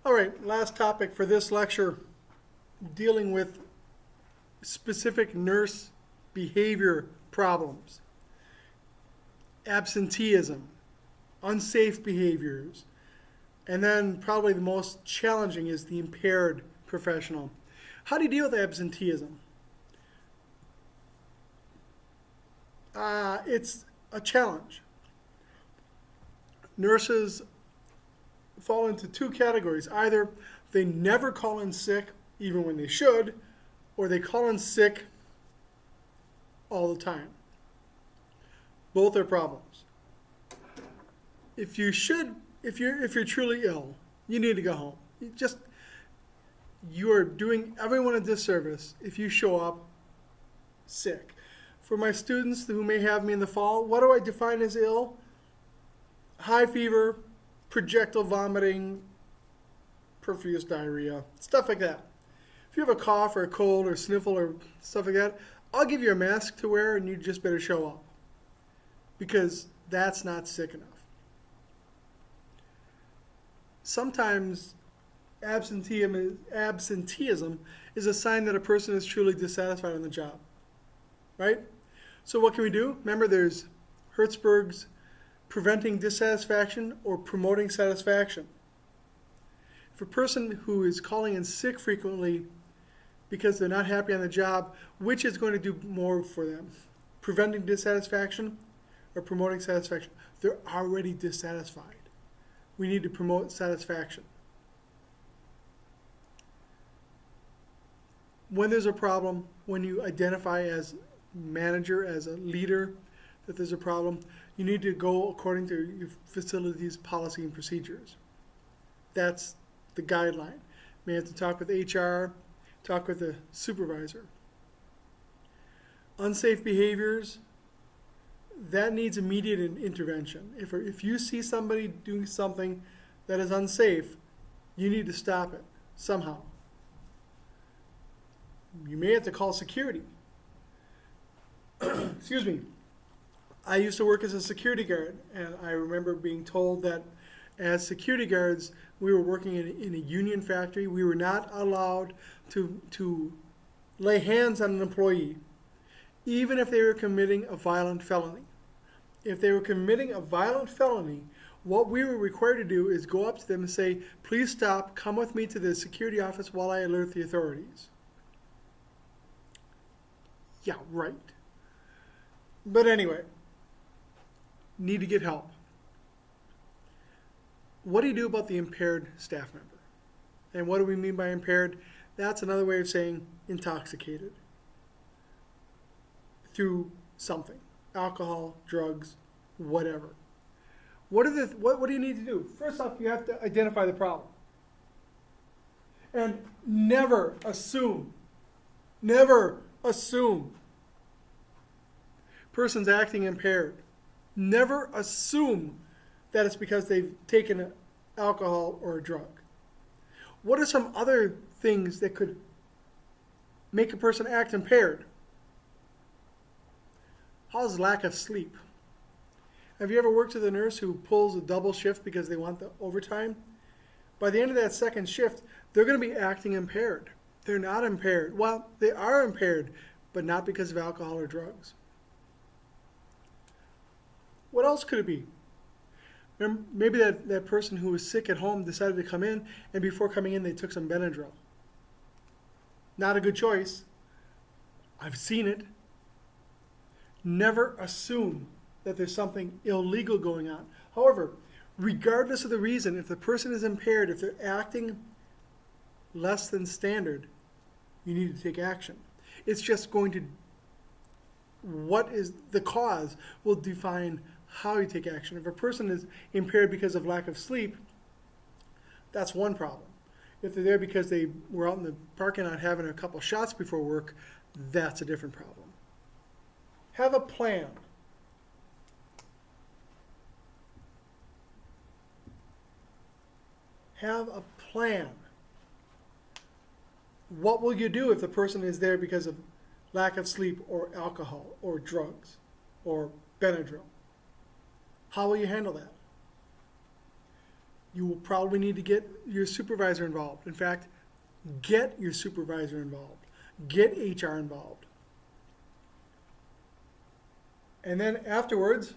All right, last topic for this lecture, dealing with specific nurse behavior problems, absenteeism, unsafe behaviors, and then probably the most challenging is the impaired professional. How do you deal with absenteeism? It's a challenge. Nurses fall into two categories. Either they never call in sick, even when they should, or they call in sick all the time. Both are problems. If you're truly ill, you need to go home. You are doing everyone a disservice if you show up sick. For my students who may have me in the fall, what do I define as ill? High fever, projectile vomiting, profuse diarrhea, stuff like that. If you have a cough or a cold or sniffle or stuff like that, I'll give you a mask to wear and you just better show up, because that's not sick enough. Sometimes absenteeism is a sign that a person is truly dissatisfied on the job, right? So what can we do? Remember, there's Hertzberg's preventing dissatisfaction or promoting satisfaction. If a person who is calling in sick frequently because they're not happy on the job, which is going to do more for them? Preventing dissatisfaction or promoting satisfaction? They're already dissatisfied. We need to promote satisfaction. When there's a problem, when you identify as manager, as a leader, that there's a problem, you need to go according to your facility's policy and procedures. That's the guideline. You may have to talk with HR, talk with the supervisor. Unsafe behaviors, that needs immediate intervention. If you see somebody doing something that is unsafe, you need to stop it somehow. You may have to call security. Excuse me. I used to work as a security guard, and I remember being told that as security guards, we were working in a union factory. We were not allowed to lay hands on an employee, even if they were committing a violent felony. If they were committing a violent felony, what we were required to do is go up to them and say, please stop, come with me to the security office while I alert the authorities. Yeah, right. But anyway, need to get help. What do you do about the impaired staff member? And what do we mean by impaired? That's another way of saying intoxicated through something. Alcohol, drugs, whatever. What do you need to do? First off, you have to identify the problem. And never assume person's acting impaired. Never assume that it's because they've taken alcohol or a drug. What are some other things that could make a person act impaired? How's lack of sleep? Have you ever worked with a nurse who pulls a double shift because they want the overtime? By the end of that second shift, they're going to be acting impaired. They're not impaired. Well, they are impaired, but not because of alcohol or drugs. What else could it be? Maybe that person who was sick at home decided to come in, and before coming in, they took some Benadryl. Not a good choice. I've seen it. Never assume that there's something illegal going on. However, regardless of the reason, if the person is impaired, if they're acting less than standard, you need to take action. It's just going to, what is the cause will define how you take action. If a person is impaired because of lack of sleep, that's one problem. If they're there because they were out in the parking lot having a couple shots before work, that's a different problem. Have a plan. Have a plan. What will you do if the person is there because of lack of sleep or alcohol or drugs or Benadryl? How will you handle that? You will probably need to get your supervisor involved. In fact, get your supervisor involved. Get HR involved. And then afterwards,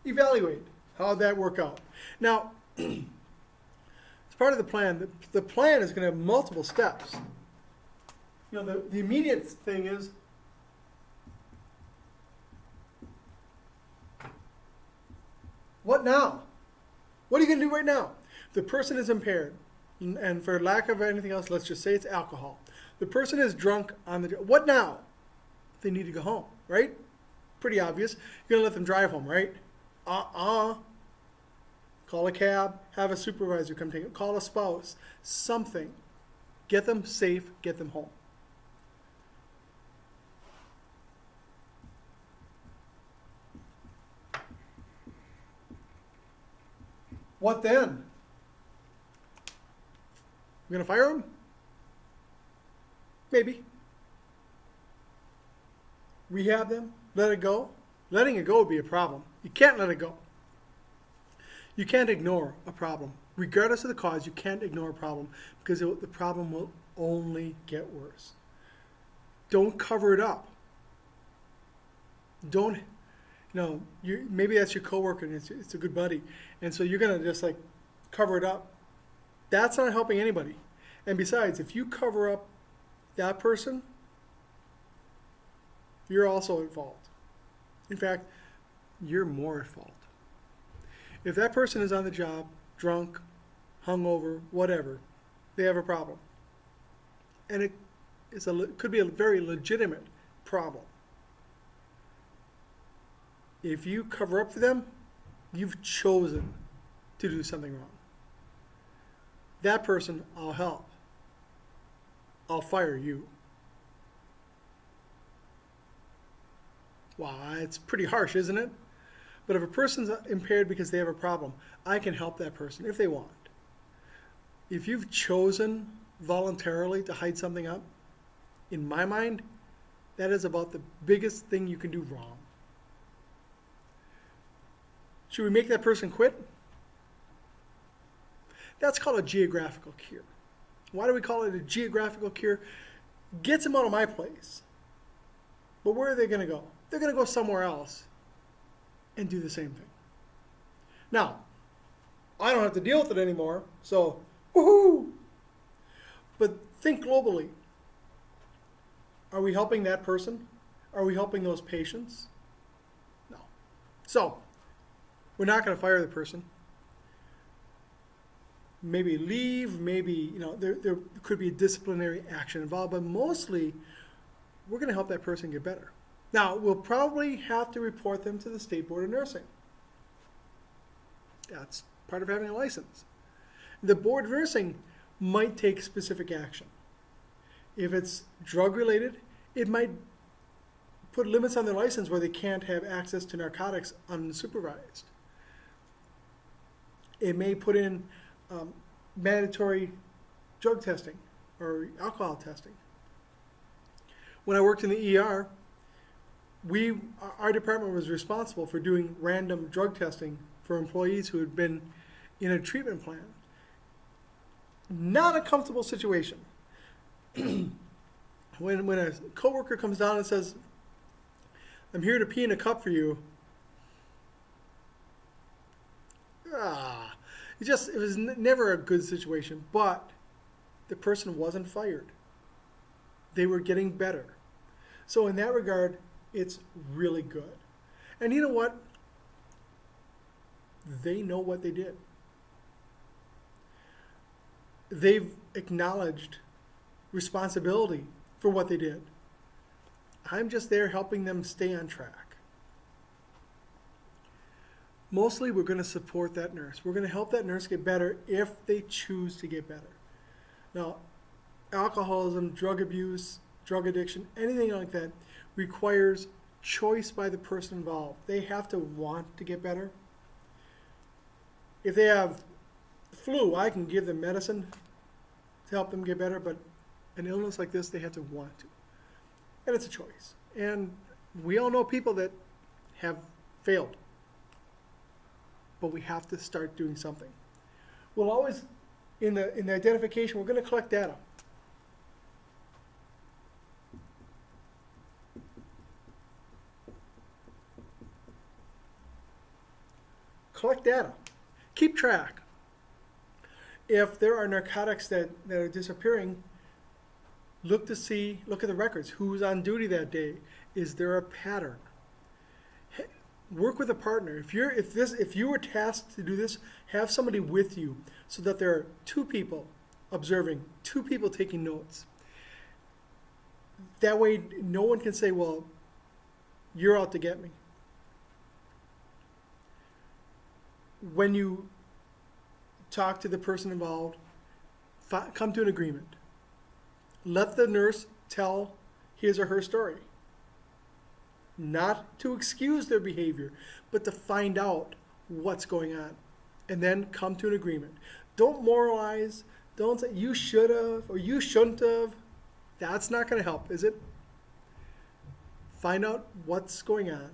evaluate. How did that work out? Now, as part of the plan, the plan is going to have multiple steps. You know, the immediate thing is, what now? What are you going to do right now? The person is impaired, and for lack of anything else, let's just say it's alcohol. The person is drunk on the job. What now? They need to go home, right? Pretty obvious. You're going to let them drive home, right? Call a cab, have a supervisor come take it, call a spouse, something. Get them safe, get them home. What then? We're going to fire him? Maybe. Rehab them? Let it go? Letting it go would be a problem. You can't let it go. You can't ignore a problem. Regardless of the cause, you can't ignore a problem because the problem will only get worse. Don't cover it up. Don't, maybe that's your coworker and it's a good buddy. And so you're going to just like cover it up. That's not helping anybody. And besides, if you cover up that person, you're also at fault. In fact, you're more at fault. If that person is on the job, drunk, hungover, whatever, they have a problem. And it could be a very legitimate problem. If you cover up for them, you've chosen to do something wrong. That person, I'll help. I'll fire you. Wow, it's pretty harsh, isn't it? But if a person's impaired because they have a problem, I can help that person if they want. If you've chosen voluntarily to hide something up, in my mind, that is about the biggest thing you can do wrong. Should we make that person quit? That's called a geographical cure. Why do we call it a geographical cure? Gets them out of my place. But where are they going to go? They're going to go somewhere else and do the same thing. Now, I don't have to deal with it anymore, so woohoo! But think globally. Are we helping that person? Are we helping those patients? No. So, we're not going to fire the person. Maybe leave, maybe, there could be a disciplinary action involved, but mostly we're going to help that person get better. Now, we'll probably have to report them to the State Board of Nursing. That's part of having a license. The Board of Nursing might take specific action. If it's drug-related, it might put limits on their license where they can't have access to narcotics unsupervised. It may put in mandatory drug testing or alcohol testing. When I worked in the ER, our department was responsible for doing random drug testing for employees who had been in a treatment plan. Not a comfortable situation. When a coworker comes down and says, "I'm here to pee in a cup for you," it was never a good situation, but the person wasn't fired. They were getting better. So in that regard, it's really good. And you know what? They know what they did. They've acknowledged responsibility for what they did. I'm just there helping them stay on track. Mostly we're going to support that nurse. We're going to help that nurse get better if they choose to get better. Now, alcoholism, drug abuse, drug addiction, anything like that requires choice by the person involved. They have to want to get better. If they have flu, I can give them medicine to help them get better, but an illness like this, they have to want to. And it's a choice. And we all know people that have failed. But we have to start doing something. We'll always, in the identification, we're going to collect data. Collect data. Keep track. If there are narcotics that are disappearing, look at the records. Who's on duty that day? Is there a pattern? Work with a partner. If you were tasked to do this, have somebody with you so that there are two people observing, two people taking notes. That way, no one can say, well, you're out to get me. When you talk to the person involved, come to an agreement. Let the nurse tell his or her story. Not to excuse their behavior, but to find out what's going on. And then come to an agreement. Don't moralize. Don't say you should have or you shouldn't have. That's not going to help, is it? Find out what's going on.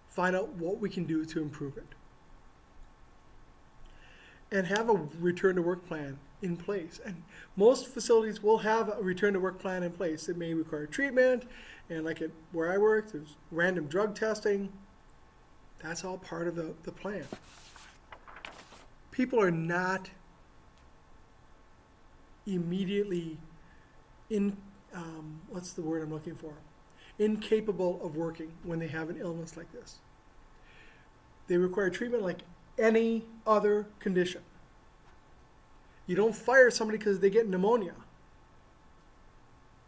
Find out what we can do to improve it. And have a return to work plan in place. And most facilities will have a return to work plan in place. It may require treatment, and like where I work, there's random drug testing. That's all part of the plan. People are not immediately what's the word I'm looking for? Incapable of working when they have an illness like this. They require treatment like any other condition. You don't fire somebody because they get pneumonia.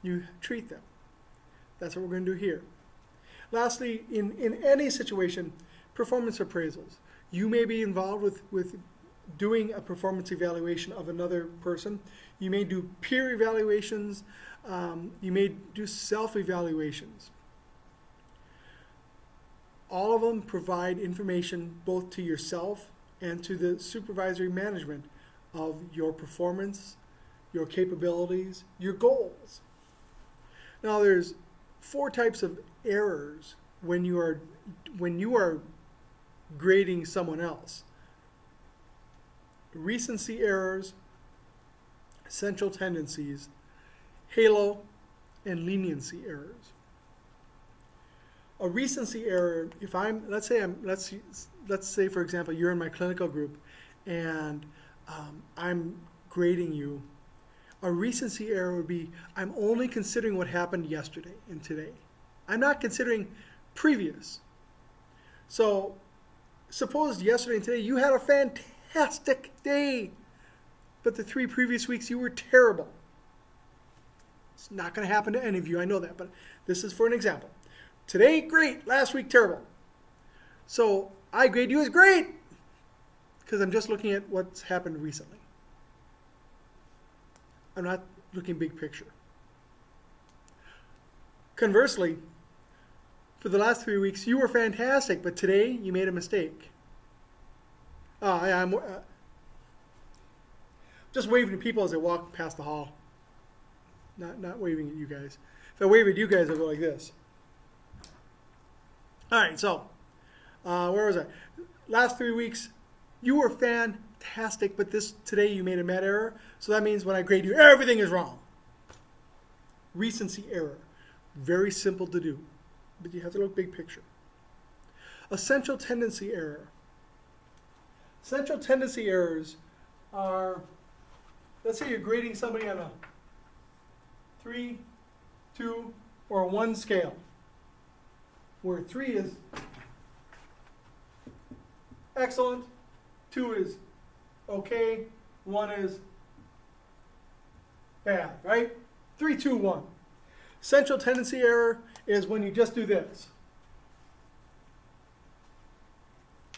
You treat them. That's what we're going to do here. Lastly, in any situation, performance appraisals. You may be involved with doing a performance evaluation of another person. You may do peer evaluations. You may do self-evaluations. All of them provide information both to yourself and to the supervisory management of your performance, your capabilities, your goals. Now there's 4 types of errors when you are grading someone else. Recency errors, central tendencies, halo, and leniency errors. A recency error, if let's say for example you're in my clinical group and I'm grading you. A recency error would be I'm only considering what happened yesterday and today. I'm not considering previous. So suppose yesterday and today you had a fantastic day, but the 3 previous weeks you were terrible. It's not going to happen to any of you, I know that, but this is for an example. Today, great. Last week, terrible. So I grade you as great because I'm just looking at what's happened recently. I'm not looking big picture. Conversely, for the last 3 weeks, you were fantastic, but today you made a mistake. I'm just waving to people as I walk past the hall. Not waving at you guys. If I wave at you guys, I'll go like this. All right, so where was I? Last 3 weeks, you were fantastic, but today you made a met error. So that means when I grade you, everything is wrong. Recency error. Very simple to do, but you have to look big picture. A central tendency error. Central tendency errors are, let's say you're grading somebody on a 3, 2, or 1 scale, where 3 is excellent, 2 is okay, 1 is bad, right? 3, 2, 1. Central tendency error is when you just do this.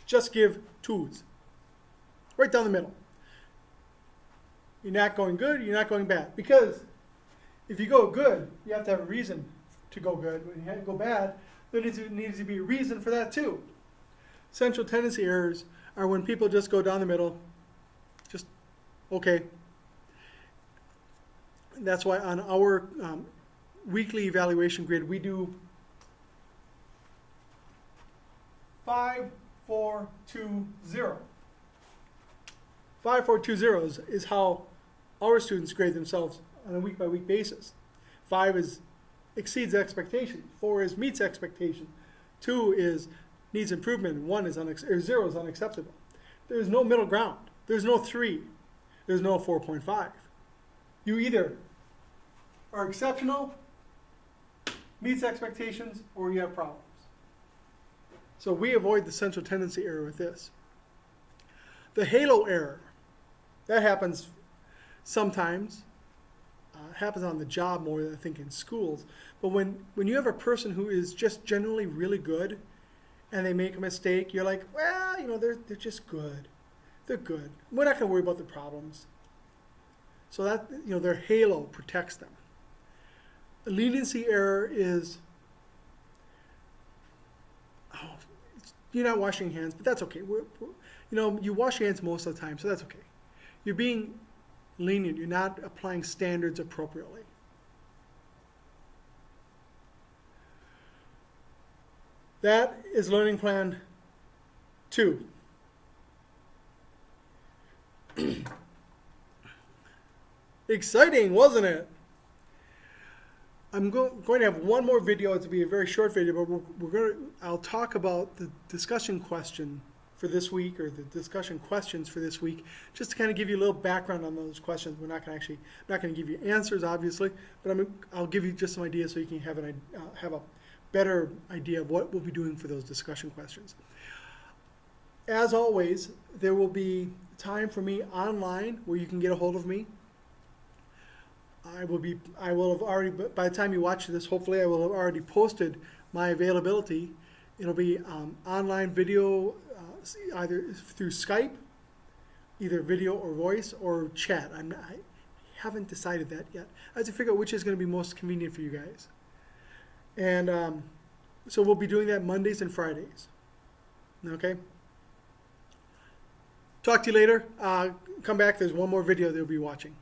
Just give 2s. Right down the middle. You're not going good, you're not going bad. Because if you go good, you have to have a reason to go good. When you go bad, there needs to be a reason for that too. Central tendency errors are when people just go down the middle, just okay. That's why on our weekly evaluation grid, we do 5, 4, 2, 0. 5, 4, 2, 0 is how our students grade themselves on a week-by-week basis. 5 is exceeds expectation. 4 is meets expectation. 2 is needs improvement. 1 is or 0 is unacceptable. There's no middle ground. There's no 3. There's no 4.5. You either are exceptional, meets expectations, or you have problems. So we avoid the central tendency error with this. The halo error, that happens sometimes. Happens on the job more than I think in schools. But when you have a person who is just generally really good and they make a mistake, you're like, well, you know, they're just good. They're good. We're not going to worry about the problems. So that, you know, their halo protects them. The leniency error is, you're not washing your hands, but that's okay. You wash your hands most of the time, so that's okay. You're being lenient. You're not applying standards appropriately. That is learning plan 2. Exciting, wasn't it? I'm going to have one more video. It's going to be a very short video, but I'll talk about the discussion question for this week, or the discussion questions for this week, just to kind of give you a little background on those questions. We're not going to give you answers, obviously, but I'll give you just some ideas so you can have a better idea of what we'll be doing for those discussion questions. As always, there will be time for me online where you can get a hold of me. I will have already, by the time you watch this, hopefully I will have already posted my availability. It'll be online video, either through Skype, either video or voice, or chat. I haven't decided that yet. I have to figure out which is going to be most convenient for you guys. And so we'll be doing that Mondays and Fridays. Okay? Talk to you later. Come back. There's one more video that you'll be watching.